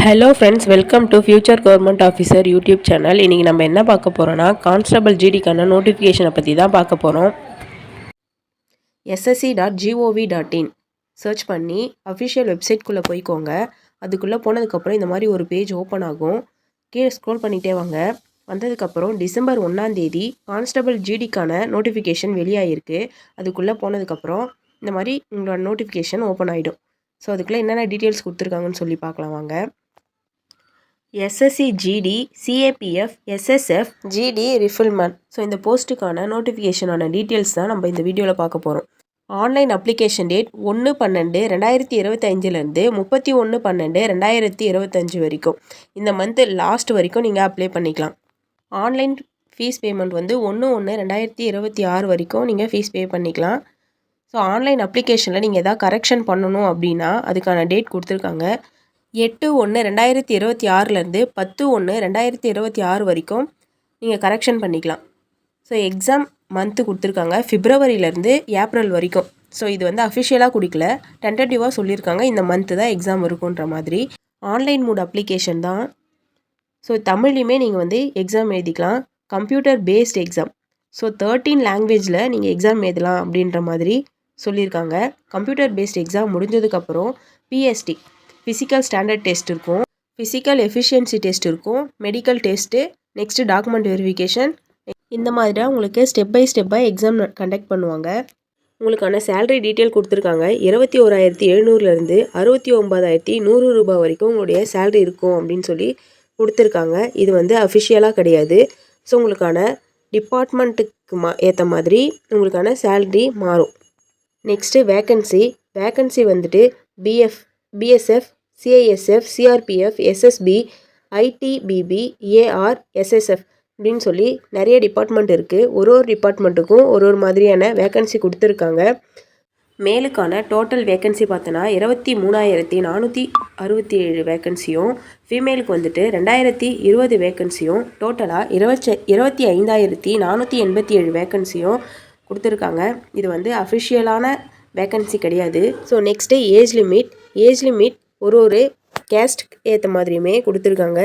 Hello friends, welcome to future government officer YouTube channel. இன்றைக்கி நம்ம என்ன பார்க்க போகிறோன்னா, கான்ஸ்டபிள் ஜிடிக்கான நோட்டிஃபிகேஷனை பற்றி தான் பார்க்க போகிறோம். ssc.gov.in சர்ச் பண்ணி அஃபிஷியல் வெப்சைட்குள்ளே போய்க்கோங்க. அதுக்குள்ளே போனதுக்கப்புறம் இந்த மாதிரி ஒரு பேஜ் ஓப்பன் ஆகும். கீழே ஸ்க்ரோல் பண்ணிகிட்டே வாங்க. வந்ததுக்கப்புறம் டிசம்பர் 1 கான்ஸ்டபிள் ஜிடிக்கான நோட்டிஃபிகேஷன் வெளியாகிருக்கு. அதுக்குள்ளே போனதுக்கப்புறம் இந்த மாதிரி உங்களோட நோட்டிஃபிகேஷன் ஓப்பன் ஆகிடும். ஸோ அதுக்குள்ளே என்னென்ன டீட்டெயில்ஸ் கொடுத்துருக்காங்கன்னு சொல்லி பார்க்கலாம் வாங்க. SSC GD CAPF SSF GD ரிஃபில்மெண்ட். ஸோ இந்த போஸ்ட்டுக்கான நோட்டிஃபிகேஷனான டீட்டெயில்ஸ் தான் நம்ம இந்த வீடியோவில் பார்க்க போகிறோம். ஆன்லைன் அப்ளிகேஷன் டேட் 1/12/2025 31/12/2025 வரைக்கும். இந்த மந்த்து லாஸ்ட் வரைக்கும் நீங்கள் அப்ளை பண்ணிக்கலாம். ஆன்லைன் ஃபீஸ் பேமெண்ட் 1/1/2026 வரைக்கும் நீங்கள் ஃபீஸ் பே பண்ணிக்கலாம். ஸோ ஆன்லைன் அப்ளிகேஷனில் நீங்கள் எதாவது கரெக்ஷன் பண்ணணும் அப்படின்னா அதுக்கான டேட் கொடுத்துருக்காங்க. 8/1/2026 10/1/2026 வரைக்கும் நீங்கள் கரெக்ஷன் பண்ணிக்கலாம். ஸோ எக்ஸாம் மந்த்து கொடுத்துருக்காங்க பிப்ரவரியிலேருந்து ஏப்ரல் வரைக்கும். ஸோ இது அஃபிஷியலாக கொடுக்கல, டென்டேட்டிவாக சொல்லியிருக்காங்க இந்த மந்த்து தான் எக்ஸாம் இருக்குன்ற மாதிரி. ஆன்லைன் மோட் அப்ளிகேஷன் தான். ஸோ தமிழ்லையுமே நீங்கள் எக்ஸாம் எழுதிக்கலாம். Computer based exam. ஸோ 13 லாங்குவேஜில் நீங்கள் எக்ஸாம் எழுதலாம் அப்படின்ற மாதிரி சொல்லியிருக்காங்க. கம்ப்யூட்டர் பேஸ்ட் எக்ஸாம் முடிஞ்சதுக்கப்புறம் PST ஃபிசிக்கல் ஸ்டாண்டர்ட் டெஸ்ட் இருக்கும், ஃபிசிக்கல் எஃபிஷியன்சி டெஸ்ட் இருக்கும், medical test, next document verification. இந்த மாதிரி தான் உங்களுக்கு ஸ்டெப் பை ஸ்டெப்பாக எக்ஸாம் கண்டக்ட் பண்ணுவாங்க. உங்களுக்கான சேலரி டீட்டெயில் கொடுத்துருக்காங்க. 21,700 69,100 ரூபாய் வரைக்கும் உங்களுடைய சேலரி இருக்கும் அப்படின்னு சொல்லி கொடுத்துருக்காங்க. இது அஃபிஷியலாக கிடையாது. ஸோ உங்களுக்கான டிபார்ட்மெண்ட்டுக்கு ஏற்ற மாதிரி உங்களுக்கான சேலரி மாறும். Next vacancy BSF CISF CRPF SSB ITBB AR SSF அப்படின்னு சொல்லி நிறைய டிபார்ட்மெண்ட் இருக்குது. ஒரு டிபார்ட்மெண்ட்டுக்கும் ஒரு மாதிரியான வேக்கன்சி கொடுத்துருக்காங்க. மேலுக்கான டோட்டல் வேக்கன்சி பார்த்தோன்னா 23,467 வேக்கன்சியும், ஃபீமேலுக்கு 2,020 வேக்கன்சியும், டோட்டலாக 25,487 வேக்கன்சியும் கொடுத்துருக்காங்க. இது அஃபிஷியலான வேக்கன்சி கிடையாது. ஸோ நெக்ஸ்ட்டு ஏஜ் லிமிட் ஒரு கேஸ்ட் ஏற்ற மாதிரியுமே கொடுத்துருக்காங்க.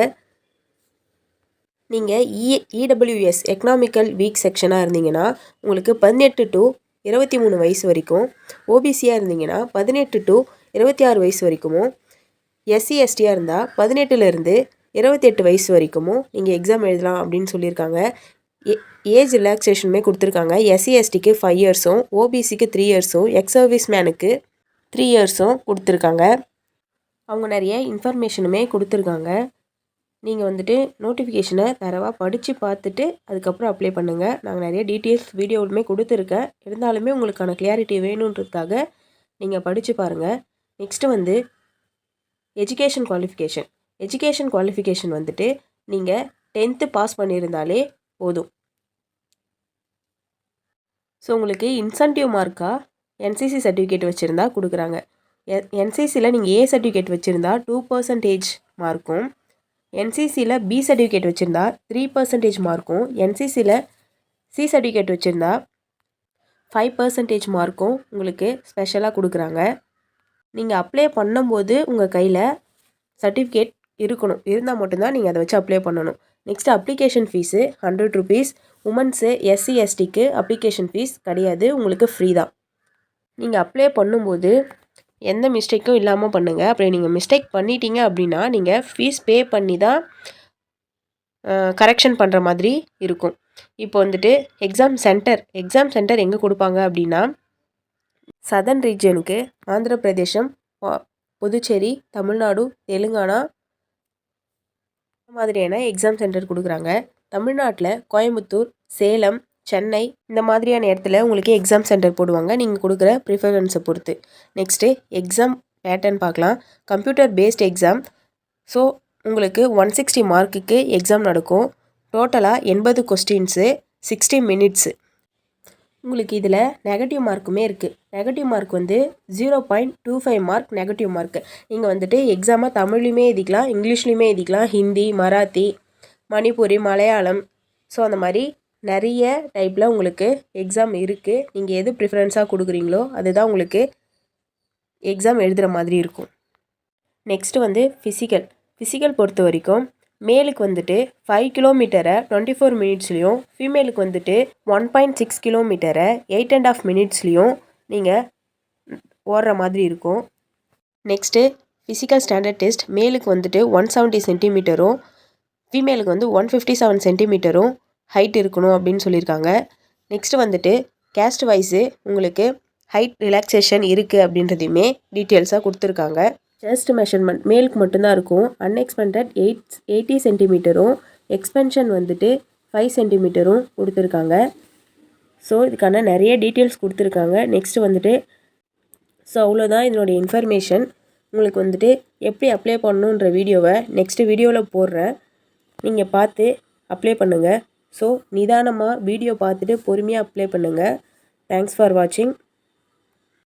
நீங்கள் EWS எக்கனாமிக்கல் வீக் செக்ஷனாக இருந்தீங்கன்னா உங்களுக்கு 18 to 23 வயசு வரைக்கும், OBCயாக இருந்தீங்கன்னா 18 to 26 வயசு வரைக்கும், SC STயாக இருந்தால் 18 28 வயசு வரைக்கும் நீங்கள் எக்ஸாம் எழுதலாம் அப்படின்னு சொல்லியிருக்காங்க. ஏஜ் ரிலாக்ஸேஷனுமே கொடுத்துருக்காங்க. SC STக்கு 5 இயர்ஸும், OBCக்கு 3 இயர்ஸும், எக்ஸ் சர்வீஸ் மேனுக்கு 3 இயர்ஸும் கொடுத்துருக்காங்க. அவங்க நிறைய இன்ஃபர்மேஷனுமே கொடுத்துருக்காங்க. நீங்கள் நோட்டிஃபிகேஷனை தரவாக படித்து பார்த்துட்டு அதுக்கப்புறம் அப்ளை பண்ணுங்கள். நாங்கள் நிறைய டீட்டெயில்ஸ் வீடியோவுமே கொடுத்துருக்கேன். இருந்தாலுமே உங்களுக்கான கிளியாரிட்டி வேணுன்றதுக்காக நீங்கள் படித்து பாருங்கள். நெக்ஸ்ட்டு எஜுகேஷன் குவாலிஃபிகேஷன் நீங்கள் 10th பாஸ் பண்ணியிருந்தாலே போதும். ஸோ உங்களுக்கு இன்சென்டிவ் மார்க்காக NCC சர்டிஃபிகேட் வச்சுருந்தா கொடுக்குறாங்க. NCCயில் நீங்கள் A சர்டிஃபிகேட் வச்சுருந்தா 2% மார்க்கும், NCCயில் B சர்டிஃபிகேட் வச்சுருந்தா 3% மார்க்கும், NCCயில் C சர்டிஃபிகேட் வச்சுருந்தா 5% மார்க்கும் உங்களுக்கு ஸ்பெஷலாக கொடுக்குறாங்க. நீங்கள் அப்ளை பண்ணும்போது உங்கள் கையில் சர்டிஃபிகேட் இருந்தால் மட்டும்தான் நீங்கள் அதை வச்சு அப்ளை பண்ணணும். Next application fee 100 rupees. Women's SC STக்கு அப்ளிகேஷன் ஃபீஸ் கிடையாது, உங்களுக்கு ஃப்ரீ தான். நீங்கள் அப்ளை பண்ணும்போது எந்த மிஸ்டேக்கும் இல்லாமல் பண்ணுங்கள். அப்படி நீங்கள் மிஸ்டேக் பண்ணிட்டீங்க அப்படின்னா நீங்கள் ஃபீஸ் பே பண்ணி தான் கரெக்ஷன் பண்ணுற மாதிரி இருக்கும். இப்போ எக்ஸாம் சென்டர் எங்கே கொடுப்பாங்க அப்படின்னா, சதர்ன் ரீஜனுக்கு ஆந்திர பிரதேசம், புதுச்சேரி, தமிழ்நாடு, தெலுங்கானா மாதிரியான எக்ஸாம் சென்டர் கொடுக்குறாங்க. தமிழ்நாட்டில் கோயம்புத்தூர், சேலம், சென்னை இந்த மாதிரியான இடத்துல உங்களுக்கு எக்ஸாம் சென்டர் போடுவாங்க, நீங்கள் கொடுக்குற ப்ரிஃபரன்ஸை பொறுத்து. நெக்ஸ்ட்டு எக்ஸாம் பேட்டர்ன் பார்க்கலாம். Computer based exam. ஸோ உங்களுக்கு 160 மார்க்குக்கு எக்ஸாம் நடக்கும். டோட்டலாக 80 கொஸ்டின்ஸு, 60 minutes. உங்களுக்கு இதில் நெகட்டிவ் மார்க்குமே இருக்குது. Negative mark 0.25 mark negative mark. நீங்கள் எக்ஸாமை தமிழ்லையுமே எழுதிக்கலாம், இங்கிலீஷ்லேயுமே எழுதிக்கலாம், ஹிந்தி, மராத்தி, மணிப்பூரி, மலையாளம். ஸோ அந்த மாதிரி நிறைய டைப்பில் உங்களுக்கு எக்ஸாம் இருக்குது. நீங்கள் எது ப்ரிஃபரன்ஸாக கொடுக்குறீங்களோ அதுதான் உங்களுக்கு எக்ஸாம் எழுதுகிற மாதிரி இருக்கும். நெக்ஸ்ட்டு ஃபிசிக்கல் பொறுத்த வரைக்கும் மேலுக்கு வந்துட்டு 5 கிலோமீட்டரை 24 மினிட்ஸ்லேயும், ஃபீமேலுக்கு வந்துட்டு 1.6 கிலோமீட்டரை 8.5 மினிட்ஸ்லேயும் நீங்கள் ஓடுற மாதிரி இருக்கும். நெக்ஸ்ட்டு ஃபிசிக்கல் ஸ்டாண்டர்ட் டெஸ்ட் மேலுக்கு வந்துட்டு 170 சென்டிமீட்டரும், ஃபீமேலுக்கு வந்து 157 சென்டிமீட்டரும் ஹைட் இருக்கணும் அப்படின்னு சொல்லியிருக்காங்க. நெக்ஸ்ட்டு வந்துட்டு கேஸ்ட் வைஸு உங்களுக்கு ஹைட் ரிலாக்ஸேஷன் இருக்குது அப்படின்றதையுமே டீட்டெயில்ஸாக கொடுத்துருக்காங்க. செஸ்ட் மெஷர்மெண்ட் மேலுக்கு மட்டும்தான் இருக்கும். அன்எக்ஸ்பெண்டட் 80 சென்டிமீட்டரும், எக்ஸ்பென்ஷன் வந்துட்டு 5 சென்டிமீட்டரும் கொடுத்துருக்காங்க. ஸோ இதுக்கான நிறைய டீட்டெயில்ஸ் கொடுத்துருக்காங்க. நெக்ஸ்ட்டு வந்துட்டு அவ்வளோதான் இதனுடைய இன்ஃபர்மேஷன். உங்களுக்கு வந்துட்டு எப்படி அப்ளை பண்ணணுன்ற வீடியோவை நெக்ஸ்ட்டு வீடியோவில் போடுறேன். நீங்கள் பார்த்து அப்ளை பண்ணுங்கள். ஸோ நிதானமாக வீடியோ பார்த்துட்டு பொறுமையாக அப்ளை பண்ணுங்கள். தேங்க்ஸ் ஃபார் வாட்சிங்.